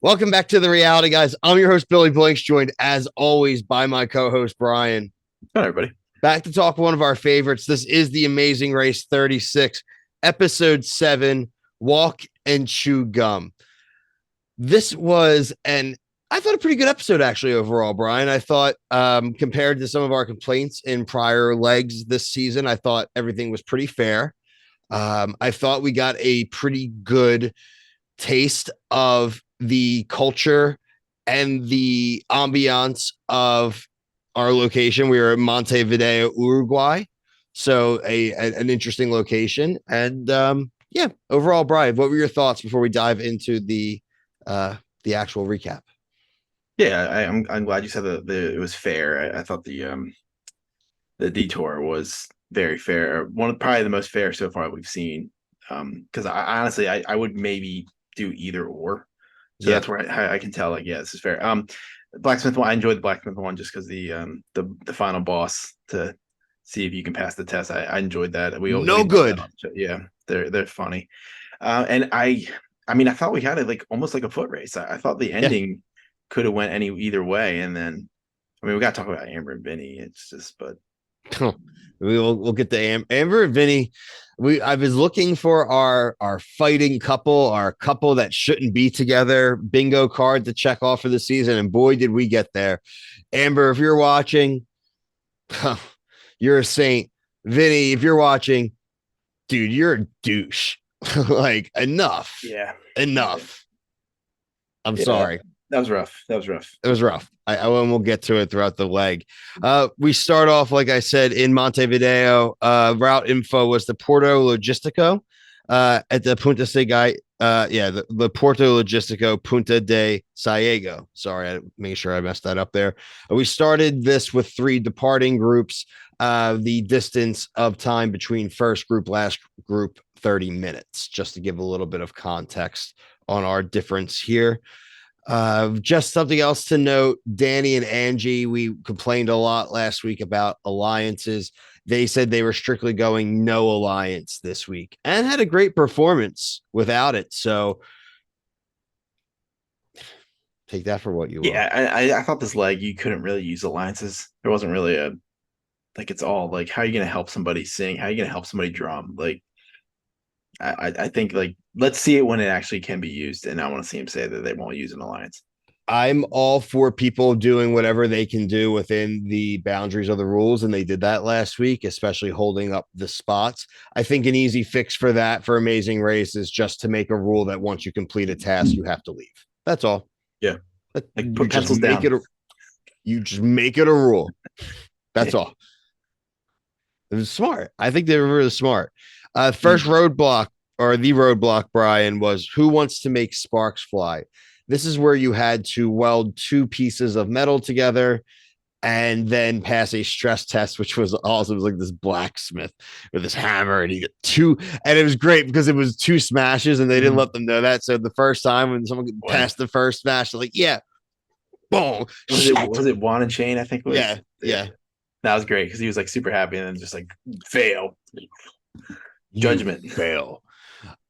Welcome back to the reality, guys. I'm your host, Billy Blanks, joined as always by my co-host, Brian. Hi, everybody. Back to talk one of our favorites. This is the Amazing Race 36, episode 7, Walk and Chew Gum. This was I thought a pretty good episode actually overall, Brian. I thought compared to some of our complaints in prior legs this season, I thought everything was pretty fair. I thought we got a pretty good taste of the culture and the ambiance of our location. We were at Montevideo, Uruguay. So an interesting location. And yeah, overall, Brian, what were your thoughts before we dive into the actual recap? Yeah, I'm glad you said that it was fair. I thought the detour was very fair. One of probably the most fair so far we've seen. Because I honestly I would maybe do either or. So Yeah. that's where I can tell like, yeah, this is fair. Blacksmith one, I enjoyed the blacksmith one just because the final boss to see if you can pass the test. I enjoyed that. We No love that good. on the show. Yeah, they're funny. And I mean I thought we had it like almost like a foot race. I thought the Yeah. ending could have went any either way. And then I mean we got to talk about Amber and Vinny. It's just but We'll get to Amber and Vinny. I was looking for our fighting couple, our couple that shouldn't be together bingo card to check off for the season, and boy did we get there. Amber, if you're watching, you're a saint. Vinny, if you're watching, dude, you're a douche. Like enough, yeah. enough. I'm Yeah, sorry. that was rough. That was rough. It was rough. We'll get to it throughout the leg. We start off, like I said, in Montevideo. Route info was the Porto Logistico at the Punta Segai. The Porto Logistico Punta de Sayago. Sorry, I made sure I messed that up there. We started this with 3 departing groups. The distance of time between first group, last group, 30 minutes, just to give a little bit of context on our difference here. Just something else to note, Danny and Angie, we complained a lot last week about alliances. They said they were strictly going no alliance this week and had a great performance without it. So take that for what you will. Yeah, I thought this leg you couldn't really use alliances. There wasn't really a like it's all like how are you gonna help somebody sing? How are you gonna help somebody drum? Like I think like let's see it when it actually can be used, and I want to see him say that they won't use an alliance. I'm all for people doing whatever they can do within the boundaries of the rules, and they did that last week, especially holding up the spots. I think an easy fix for that for Amazing Race is just to make a rule that once you complete a task, you have to leave. That's all. Yeah, like You put just pencils make down. it. You just make it a rule. That's all. It was smart. I think they were really smart. First Mm. roadblock or the roadblock, Brian, was who wants to make sparks fly? This is where you had to weld 2 pieces of metal together and then pass a stress test, which was awesome. It was like this blacksmith with this hammer, and he got 2, and it was great because it was 2 smashes, and they didn't Mm. let them know that. So the first time when someone Boy, passed the first smash, they're like, "Yeah, boom, shit, was it Juan and Shane? I think it was. yeah, Yeah, yeah." that was great because he was like super happy and then just like fail You judgment. fail.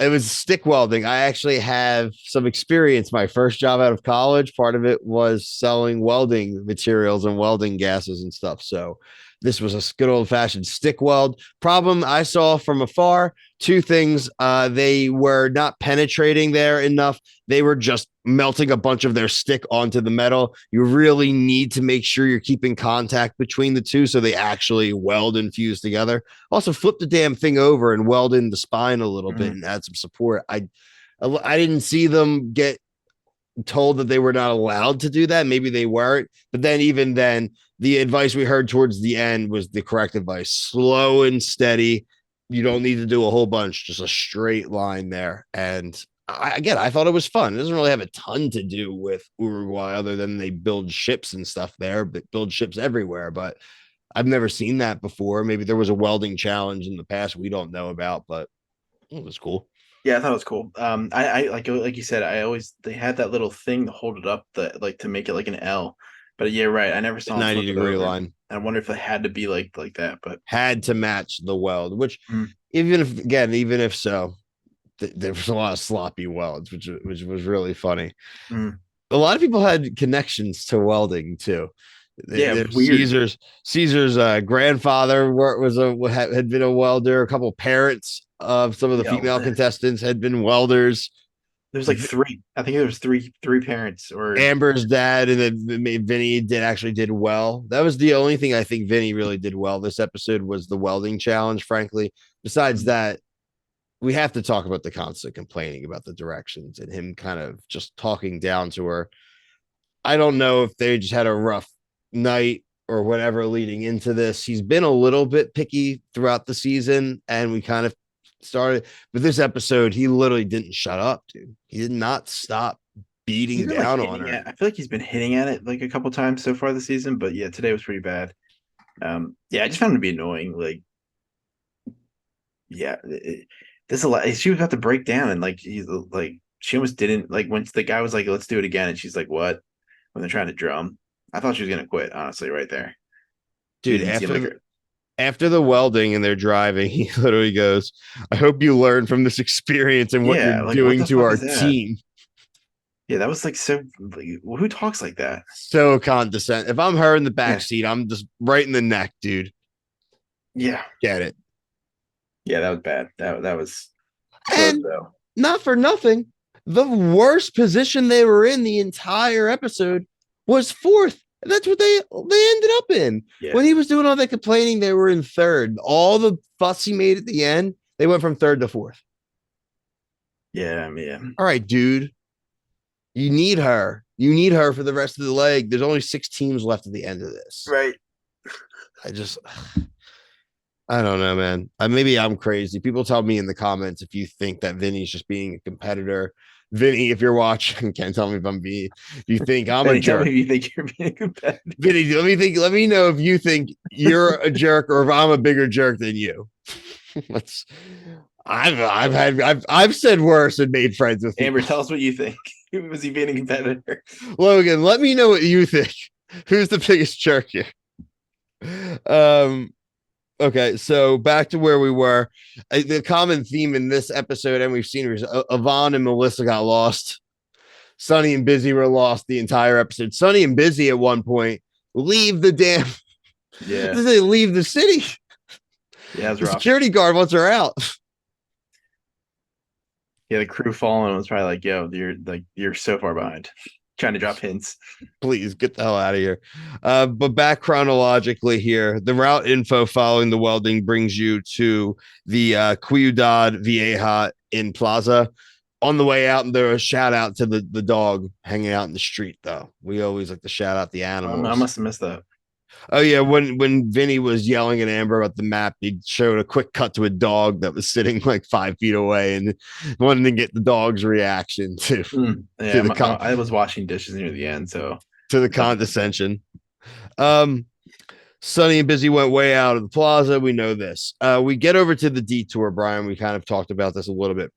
It was stick welding. I actually have some experience. My first job out of college, part of it was selling welding materials and welding gases and stuff. So this was a good old fashioned stick weld. Problem I saw from afar, 2 things. They were not penetrating there enough. They were just melting a bunch of their stick onto the metal. You really need to make sure you're keeping contact between the 2 so they actually weld and fuse together. Also, flip the damn thing over and weld in the spine a little bit Mm. and add some support. I didn't see them get told that they were not allowed to do that. Maybe they weren't, but then even then, the advice we heard towards the end was the correct advice: slow and steady. You don't need to do a whole bunch, just a straight line there. And I thought it was fun. It doesn't really have a ton to do with Uruguay other than they build ships and stuff there, but build ships everywhere. But I've never seen that before. Maybe there was a welding challenge in the past we don't know about, but it was cool. Yeah, I thought it was cool. I like you said, I always they had that little thing to hold it up that like to make it like an L. But yeah, right. I never The saw him flip it 90-degree over. line I wonder if it had to be like that. But had to match the weld, which mm, even if so, there was a lot of sloppy welds, which was really funny. Mm. A lot of people had connections to welding too. Yeah, There's weird. Caesar's grandfather had been a welder. A couple parents of some of the Yeah, female contestants had been welders. there's like three. I think there was three parents or Amber's dad and then Vinny did well. That was the only thing I think Vinny really did well this episode was the welding challenge. Frankly, besides that, we have to talk about the constant complaining about the directions and him kind of just talking down to her. I don't know if they just had a rough night or whatever leading into this. He's been a little bit picky throughout the season, and we kind of started. But this episode, he literally didn't shut up, dude. He did not stop he's beating been like down on hitting her. it. I feel like he's been hitting at it like a couple times so far this season, but yeah, today was pretty bad. Yeah, I just found him to be annoying. Like, yeah, there's a lot. She was about to break down, and like he's like she almost didn't like when the guy was like, "Let's do it again," and she's like, "What?" When they're trying to drum, I thought she was gonna quit. Honestly, right there, she Dude, didn't seem like her. after the welding and they're driving, he literally goes, I hope you learn from this experience and what you're Yeah, like what doing the to fuck our is that? team. Yeah, that was like so. Like, who talks like that? So condescending. If I'm her in the back Yeah, seat, I'm just right in the neck, dude. yeah, Get it. yeah. That was bad. That was so And so. not for nothing, the worst position they were in the entire episode was fourth. That's what they ended up in. Yeah, When he was doing all that complaining, they were in third. All the fuss he made at the end, they went from third to fourth. yeah, man. All right, dude. You need her. You need her for the rest of the leg. There's only 6 teams left at the end of this. Right. I just I don't know, man. Maybe I'm crazy. People tell me in the comments if you think that Vinny's just being a competitor. Vinny, if you're watching, can't tell me if I'm being. If you think I'm a Benny, tell me jerk, if you think you're being competitive. Vinny, let me think. Let me know if you think you're a jerk or if I'm a bigger jerk than you. Let's. I've said worse and made friends with Amber, people. tell us what you think. Was he being a competitor? Logan, let me know what you think. Who's the biggest jerk here? Um. Okay, so back to where we were. The common theme in this episode, and we've seen it, Yvonne and Melissa got lost. Sonny and Busy were lost the entire episode. Sonny and Busy at one point leave the damn. Yeah, They leave the city. yeah, it's The rough. security guard wants her out. Yeah, the crew following was probably like, "Yo, you're so far behind." Trying to drop hints. Please get the hell out of here. But back chronologically here, the route info following the welding brings you to the Ciudad Vieja in Plaza. On the way out, and there was a shout out to the dog hanging out in the street, though. We always like to shout out the I animals. must have missed that. Oh yeah, when Vinny was yelling at Amber about the map, he showed a quick cut to a dog that was sitting like 5 feet away, and wanted to get the dog's reaction Yeah, the I was washing dishes near the end, so to the nothing. condescension. Um, Sonny and Busy went way out of the plaza. We know this. We get over to the detour, Brian. We kind of talked about this a little bit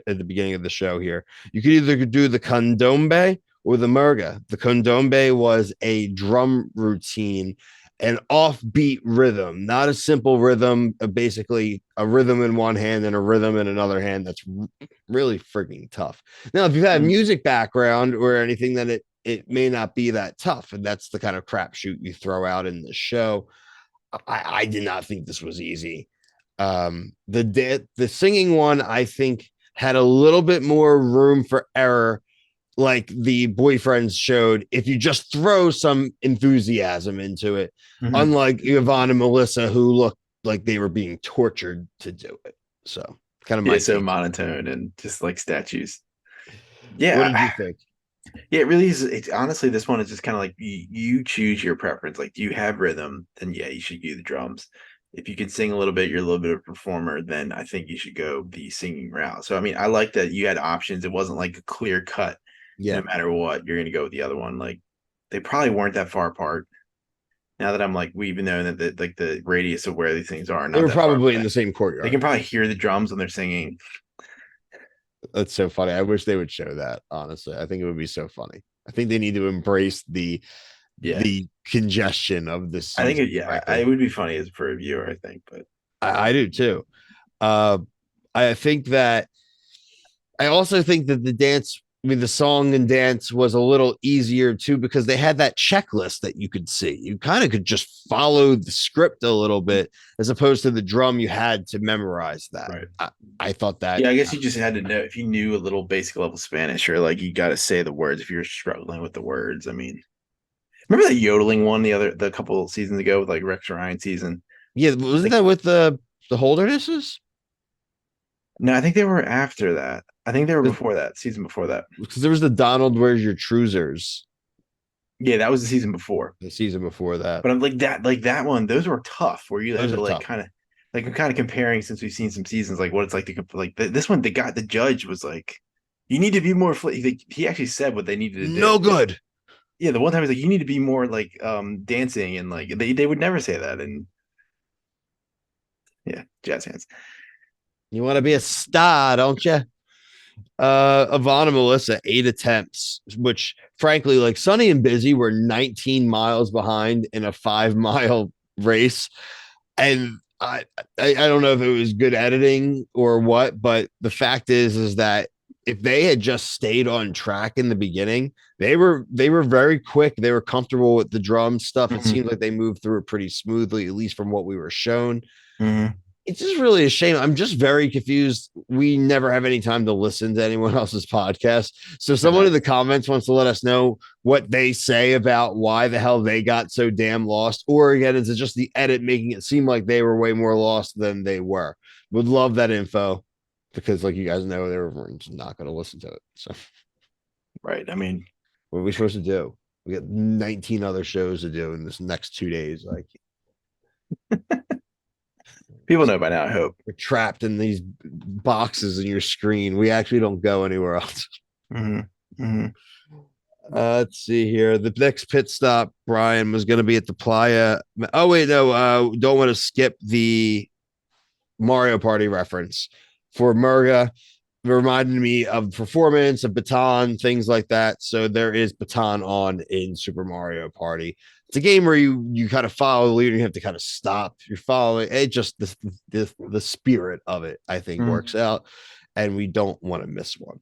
at the beginning of the show here. You could either do the candombe or the murga. The candombe was a drum routine, an offbeat rhythm, not a simple rhythm, basically a rhythm in one hand and a rhythm in another hand. That's really freaking tough. Now, if you have Mm. music background or anything, then it may not be that tough. And that's the kind of crapshoot you throw out in the show. I did not think this was easy. The singing one, I think, had a little bit more room for error, like the boyfriends showed, if you just throw some enthusiasm into it, Mhm. unlike Yvonne and Melissa, who looked like they were being tortured to do it. So, kind of Yeah, my so take. monotone and just like statues. What Yeah, did you think? yeah, it really is. It's honestly, this one is just kind of like you choose your preference. Like, do you have rhythm? Then yeah, you should do the drums. If you can sing a little bit, you're a little bit of a performer. Then I think you should go the singing route. So I mean, I like that you had options. It wasn't like a clear cut. No Yeah, matter what, you're gonna go with the other one. Like they probably weren't that far apart. Now that I'm like, we even know that the radius of where these things are they not were that far probably in away. the same They can courtyard. probably hear the drums when they're singing. That's so funny. I wish they would show that. Honestly, I think it would be so funny. I think they need to embrace Yeah, the congestion of this I think season. it Frankly, would be funny as for a viewer. I think, but I do too. Uh, I think that I also think that the dance, I mean, the song and dance was a little easier too because they had that checklist that you could see. You kind of could just follow the script a little bit as opposed to the drum. You had to memorize that. Right. I thought that Yeah, I guess you just had to know if you knew a little basic level Spanish, or like you got to say the words if you're struggling with the words. I mean, remember that yodeling one the couple seasons ago with like Rex Ryan season? yeah, wasn't Like, that with the Holdernesses? no, I think they were after that. I think they were before that season before that. Because there was the Donald Where's Your Trousers Yeah, that was the season before. the season before that. But I'm like that one. Those were tough, where you had Those are to like tough. kind of like I'm kind of comparing since we've seen some seasons, like what it's like to this one. The judge was like, you need to be more. He actually said what they needed to do. No good. Yeah, the one time he's like, you need to be more like dancing, and like they would never say that. And yeah, jazz hands. You want to be a star, don't you? Yvonne and Melissa, 8 attempts, which frankly, like Sunny and Busy were 19 miles behind in a 5 mile race. And I don't know if it was good editing or what, but the fact is that if they had just stayed on track in the beginning, they were very quick. They were comfortable with the drum stuff. It Mm-hmm. seemed like they moved through it pretty smoothly, at least from what we were shown. Mm-hmm. It's just really a shame. I'm just very confused. We never have any time to listen to anyone else's podcast. So I someone know. in the comments wants to let us know what they say about why the hell they got so damn lost. Or again, is it just the edit making it seem like they were way more lost than they were? Would love that info because, like you guys know, they're just not going to listen to it. So Right. I mean, what are we supposed to do? We got 19 other shows to do in this next 2 days. Like people know by now, I hope. we're trapped in these boxes in your screen. We actually don't go anywhere else. Mm-hmm. Mm-hmm. Let's see here. The next pit stop, Brian, was going to be at the Playa. Oh, wait, no. Don't want to skip the Mario Party reference for Murga. It reminded me of performance, of baton, things like that. So there is baton on in Super Mario Party. It's a game where you kind of follow the leader, and you have to kind of stop. You're following it. Just the spirit of it, I think, Mm-hmm. works out, and we don't want to miss one.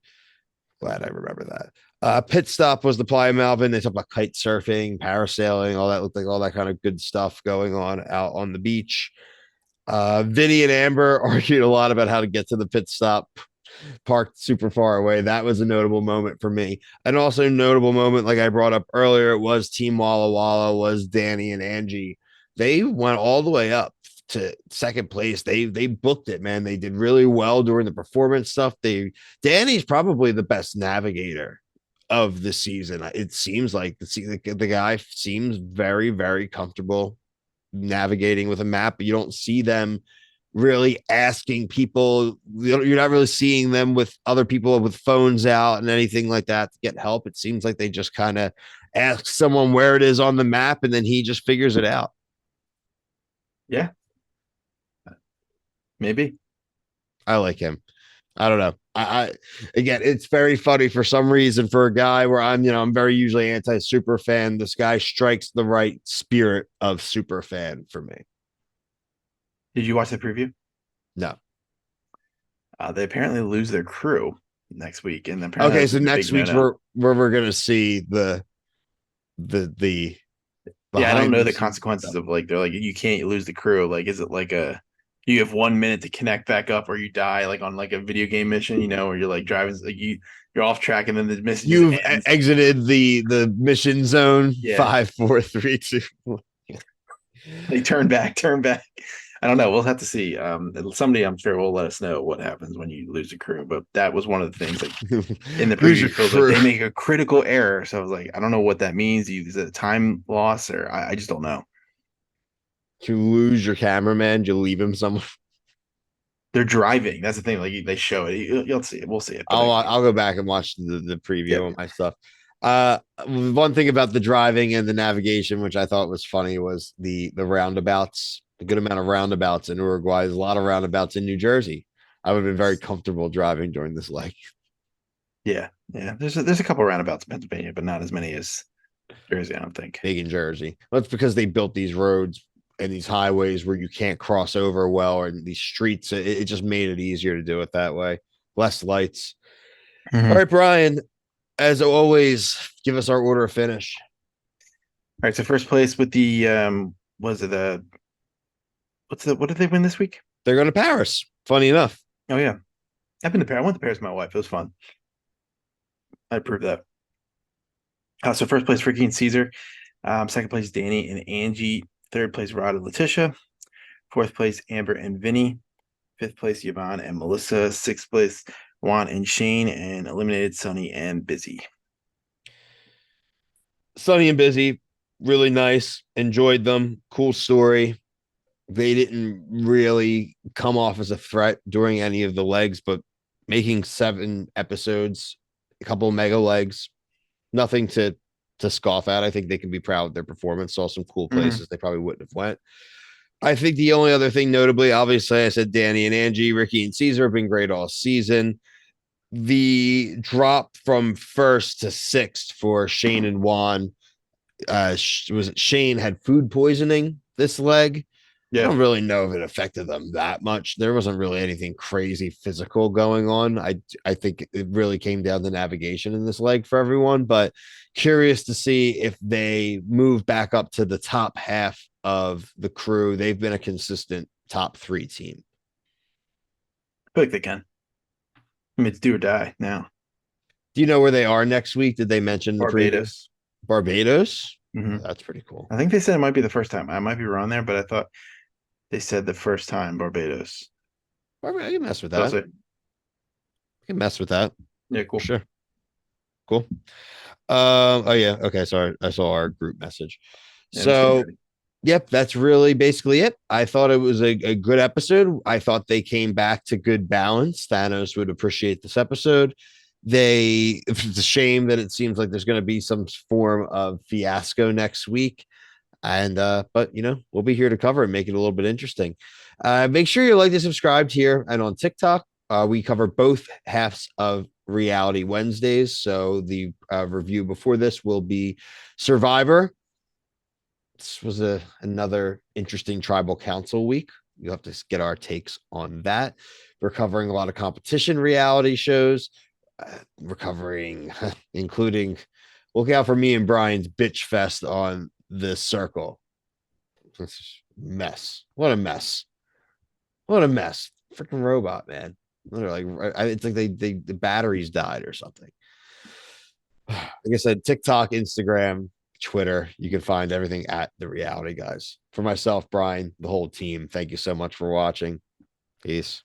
Glad I remember that. Pit stop was the Playa Malvin. They talked about kite surfing, parasailing, all that looked like all that kind of good stuff going on out on the beach. Vinny and Amber argued a lot about how to get to the pit stop, parked super far away. That was a notable moment for me. And also notable moment, like I brought up earlier, it was Team Walla Walla, was Danny and Angie. They went all the way up to second place. They booked it, man. They did really well during the performance stuff. Danny's probably the best navigator of the season. It seems like the guy seems very, very comfortable navigating with a map. You don't see them really asking people. You're not really seeing them with other people with phones out and anything like that to get help. It seems like they just kind of ask someone where it is on the map and then he just figures it out. Yeah, maybe. I like him. I don't know. I again, it's very funny for some reason for a guy where I'm very usually anti super fan. This guy strikes the right spirit of super fan for me. Did you watch the preview? No. They apparently lose their crew next week, and apparently Okay, that's so like a next big week's no-no. where we're gonna see the Yeah, I don't behind know the the scenes consequences stuff. of like they're like you can't lose the crew. Like, is it like a you have 1 minute to connect back up, or you die like on like a video game mission, where you're like driving like you're off track, and then the mission just You've ends. exited the mission zone. Yeah, 5, 4, 3, 2. like turn back, turn back. I don't know. We'll have to see. Somebody I'm sure will let us know what happens when you lose a crew. But that was one of the things like in the Lose your preview shows like crew. they make a critical error. So I was like, I don't know what that means. Is it a time loss or I just don't know. You lose your cameraman. You leave him somewhere. They're driving. That's the thing. Like they show it. You'll see it. We'll see it. But I'll go back and watch the yeah, preview of my stuff. One thing about the driving and the navigation, which I thought was funny, was the roundabouts. A good amount of roundabouts in Uruguay. There's a lot of roundabouts in New Jersey. I would have been very comfortable driving during this leg. yeah, yeah. There's a couple roundabouts in Pennsylvania, but not as many as Jersey. I don't think. Big in Jersey. That's because they built these roads and these highways where you can't cross over well, and these streets. It just made it easier to do it that way. Less lights. All Mhm. right, Brian, as always, give us our order of finish. All right, so first place with the was it the what did they win this week? They're going to Paris. Funny enough. Oh yeah, I've been to Paris. I went to Paris with my wife. It was fun. I approved that. So first place Ricky and Caesar, second place Danny and Angie, third place Rod and Letitia, fourth place Amber and Vinny, fifth place Yvonne and Melissa, sixth place Juan and Shane, and eliminated Sunny and Busy. Sunny and Busy, really nice. Enjoyed them. Cool story. They didn't really come off as a threat during any of the legs, but making 7 episodes, a couple of mega legs, nothing to scoff at. I think they can be proud of their performance. Saw some cool Mhm. places they probably wouldn't have went. I think the only other thing notably, obviously, I said Danny and Angie, Ricky and Caesar have been great all season. The drop from first to sixth for Shane and Juan, was it Shane had food poisoning this leg? I Yeah, don't really know if it affected them that much. There wasn't really anything crazy physical going on. I think it really came down to navigation in this leg for everyone, but curious to see if they move back up to the top half of the crew. They've been a consistent top 3 team. I feel like they can. I mean, it's do or die now. Do you know where they are next week? Did they mention the preview? Barbados. Barbados? Hmm. That's pretty cool. I think they said it might be the first time. I might be wrong there, but I thought they said the first time Barbados. I can mess with So I'll that. say, I can mess with that yeah, for cool. sure. Cool. Oh yeah. Okay. Sorry. I saw our group message. Yeah, I'm just getting So ready. yep, that's really basically it. I thought it was a good episode. I thought they came back to good balance. Thanos would appreciate this episode. It's a shame that it seems like there's going to be some form of fiasco next week. And, but we'll be here to cover and make it a little bit interesting. Make sure you like and subscribe here and on TikTok. We cover both halves of Reality Wednesdays. So the review before this will be Survivor. This was another interesting tribal council week. You'll have to get our takes on that. We're covering a lot of competition reality shows. We're covering, including, look out for me and Brian's bitch fest on the circle. Mess. What a mess. What a mess. Freaking robot, man. They're like, it's like the batteries died or something. Like I said, TikTok, Instagram, Twitter. You can find everything at The Reality Guys. For myself, Brian, the whole team, thank you so much for watching. Peace.